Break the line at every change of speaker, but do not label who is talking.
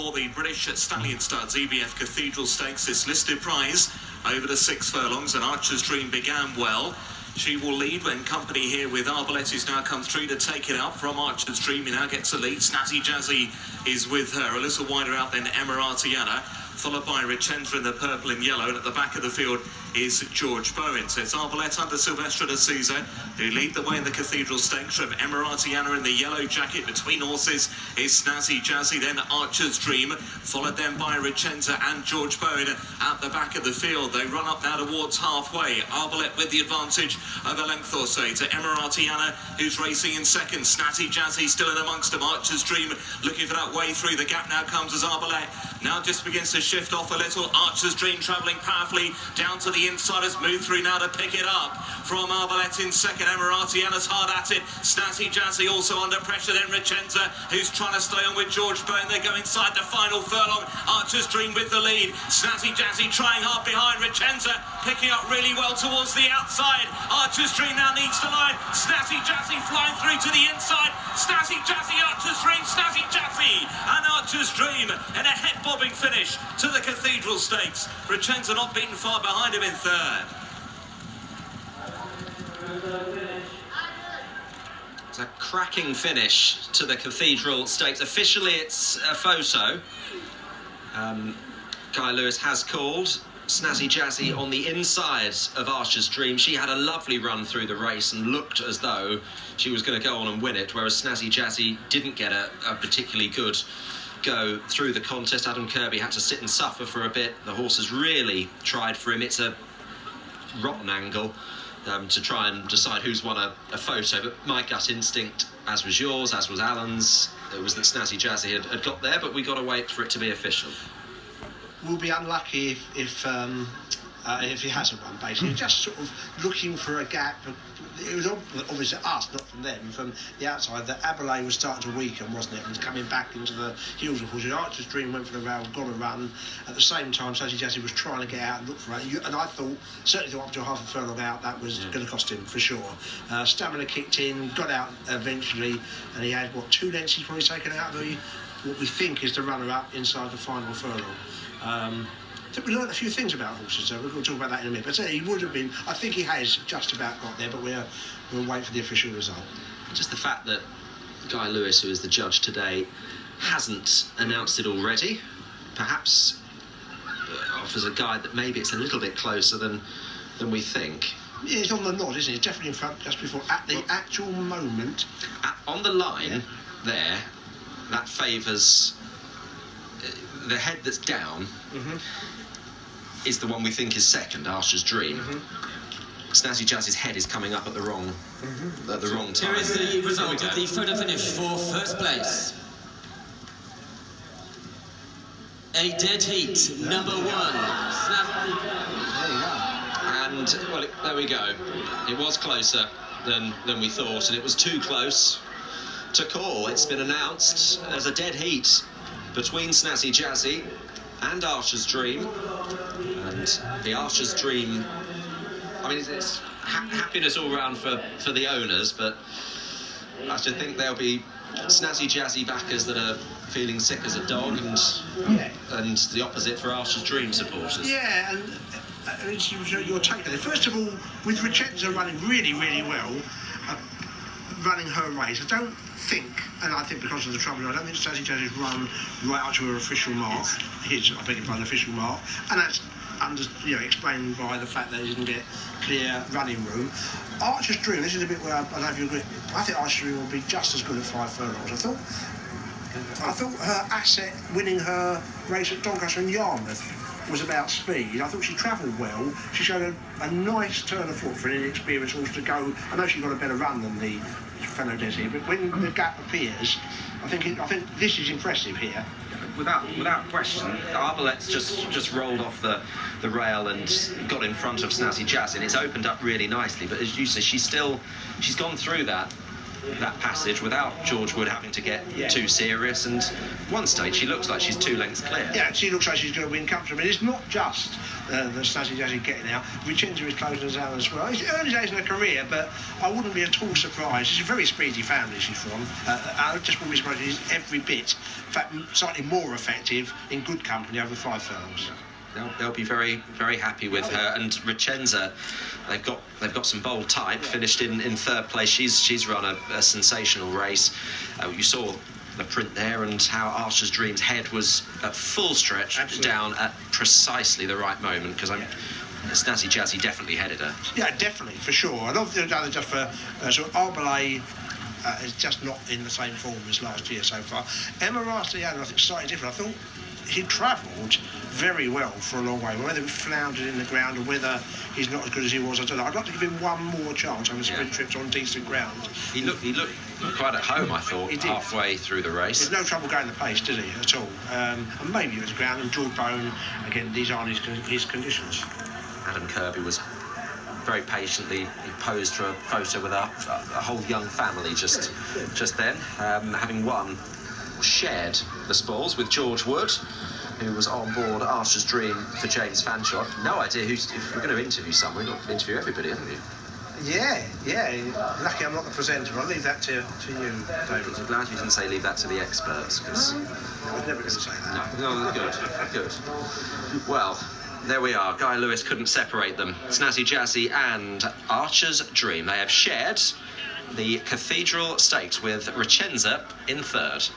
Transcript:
for the British Stallion Studs EBF Cathedral Stakes. This listed prize over the 6 furlongs, and Archer's Dream began well. She will lead when company here with Arbalete has now come through to take it up from Archer's Dream. He now gets a lead. Snazzy Jazzy is with her. A little wider out than Emiratiana, followed by Richendra in the purple and yellow, and at the back of the field is George Bowen. So it's Arbalete under Silvestre de Souza who lead the way in the Cathedral Stakes. From Emiratiana in the yellow jacket, between horses is Snazzy Jazzy, then Archer's Dream, followed then by Richendra and George Bowen at the back of the field. They run up now towards halfway. Arbalete with the advantage of a length or so to Emiratiana, who's racing in second. Snazzy Jazzy still in amongst them. Archer's Dream looking for that way through. The gap now comes as Arbalete now just begins to shift off a little. Archer's Dream travelling powerfully down to the inside, has moved through now to pick it up from Arbalete in second. Emiratiana's hard at it. Snazzy Jazzy also under pressure. Then Richendra, who's trying to stay on with George Bowen. They go inside the final furlong. Archer's Dream with the lead. Snazzy Jazzy trying hard behind. Richendra picking up really well towards the outside. Archer's Dream now needs the line. Snazzy Jazzy flying through to the inside. Snazzy Jazzy, Archer's Dream, Snazzy Jazzy, and Archer's Dream in a head-bobbing finish to the Cathedral Stakes. Richendra not beaten far behind him in third.
It's a cracking finish to the Cathedral Stakes. Officially, it's a photo. Guy Lewis has called Snazzy Jazzy on the inside of Archer's Dream. She had a lovely run through the race and looked as though she was going to go on and win it, whereas Snazzy Jazzy didn't get a particularly good go through the contest. Adam Kirby had to sit and suffer for a bit. The horse has really tried for him. It's a rotten angle to try and decide who's won a photo, but my gut instinct, as was yours, as was Alan's, it was that Snazzy Jazzy had got there, but we got to wait for it to be official.
We'll be unlucky if he hasn't won, basically. Just sort of looking for a gap. It was obviously us, not from them, from the outside, that Abelay was starting to weaken, wasn't it? And coming back into the heels of horses. Archer's Dream went for the rail, got a run. At the same time, Snazzy Jazzy was trying to get out and look for it. And I certainly thought up to half a furlong out, that was going to cost him, for sure. Stamina kicked in, got out eventually, and he had, 2 lengths he's probably taken out of what we think is the runner-up inside the final furlong. I think we learned a few things about horses, so we're going to talk about that in a minute. But he would have been, I think he has just about got there, but we'll wait for the official result.
Just the fact that Guy Lewis, who is the judge today, hasn't announced it already, perhaps offers a guide that maybe it's a little bit closer than we think.
Yeah, it's on the nod, isn't it? It's definitely in front just before, at the actual moment.
On the line there, that favours the head that's down. Is the one we think is second, Archer's Dream. Snazzy Jazzy's head is coming up at the wrong time.
Here is the result of the photo finish for first place. A dead heat, number 1.
And, well, there we go. It was closer than we thought, and it was too close to call. It's been announced as a dead heat between Snazzy Jazzy and Archer's Dream. And the Archer's Dream, I mean, it's happiness all round for the owners, but I should think there'll be Snazzy Jazzy backers that are feeling sick as a dog, and the opposite for Archer's Dream supporters.
Yeah, and it's your take on it. First of all, with Richendra running really, really well, running her race, I don't think, and I think because of the trouble, I don't think Snazzy Jazzy's run right up to her official mark, I beg your pardon, official mark, and that's explained by the fact that he didn't get clear running room. Archer's Dream, this is a bit where I don't know if you agree, I think Archer's Dream will be just as good at 5 furlongs. I thought her asset winning her race at Doncaster and Yarmouth was about speed. I thought she travelled well. She showed a nice turn of foot for an inexperienced horse to go. I know she got a better run than the fellow Desi, but when the gap appears, I think this is impressive here.
Without question, Arbalete's just rolled off the rail and got in front of Snazzy Jazzy, and it's opened up really nicely. But as you say, she's gone through that that passage without George Wood having to get too serious, and one stage she looks like she's 2 lengths clear.
Yeah, she looks like she's going to win comfortably. It's not just the Snazzy Jazzy getting out. Vicenza is closing us out as well. It's early days in her career, but I wouldn't be at all surprised. She's a very speedy family she's from. I just wouldn't be surprised she's every bit, in fact, slightly more effective in good company over 5 furlongs.
They'll be very, very happy with her. And Vicenza, they've got some bold type. Finished in 3rd place. She's run a sensational race. You saw the print there, and how Archer's Dream's head was at full stretch. Absolutely. Down at precisely the right moment, because Snazzy Jazzy definitely headed her.
Yeah, definitely, for sure. I love the other just for so Arbelay is just not in the same form as last year so far. Emma Rastian, I think, slightly different. I thought he travelled very well for a long way. Whether he floundered in the ground or whether he's not as good as he was, I don't know. I'd like to give him one more chance on the sprint trips on decent ground.
He looked quite at home, I thought, halfway through the race.
There's no trouble going the pace, did he, at all? And maybe it was ground, and George Bone, again, these aren't his conditions.
Adam Kirby was very patiently, he posed for a photo with a whole young family just then, having shared the spoils with George Wood, who was on board Archer's Dream for James Fanshawe. No idea if we're going to interview someone. You've got to interview everybody, haven't you?
Yeah. Lucky I'm not the presenter. I'll leave that to you, David.
I'm glad you didn't say leave that to the experts, because
I was never going to say that.
No, good. Well, there we are. Guy Lewis couldn't separate them. Snazzy Jazzy and Archer's Dream. They have shared the Cathedral Stakes with Vicenza in 3rd.